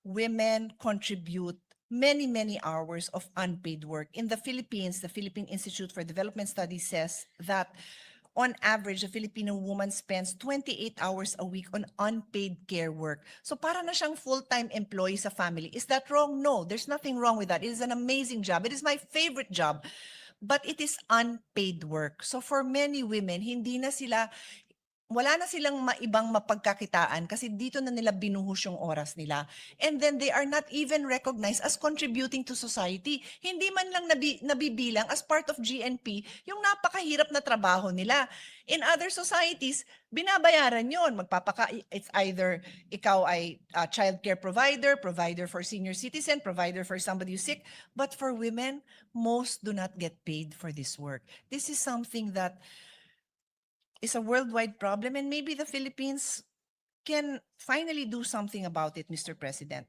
women contribute many hours of unpaid work. In the Philippines, the Philippine Institute for Development Studies says that on average, a Filipino woman spends 28 hours a week on unpaid care work. So para na siyang full-time employee sa family. Is that wrong? No, there's nothing wrong with that. It is an amazing job. It is my favorite job. But it is unpaid work. So for many women, wala na silang ibang mapagkakitaan kasi dito na nila binuhos yung oras nila. And then they are not even recognized as contributing to society. Hindi man lang nabibilang as part of GNP yung napakahirap na trabaho nila. In other societies, binabayaran yon. It's either ikaw ay childcare provider, provider for senior citizen, provider for somebody who's sick. But for women, most do not get paid for this work. This is something that is a worldwide problem, and maybe the Philippines can finally do something about it, Mr. President.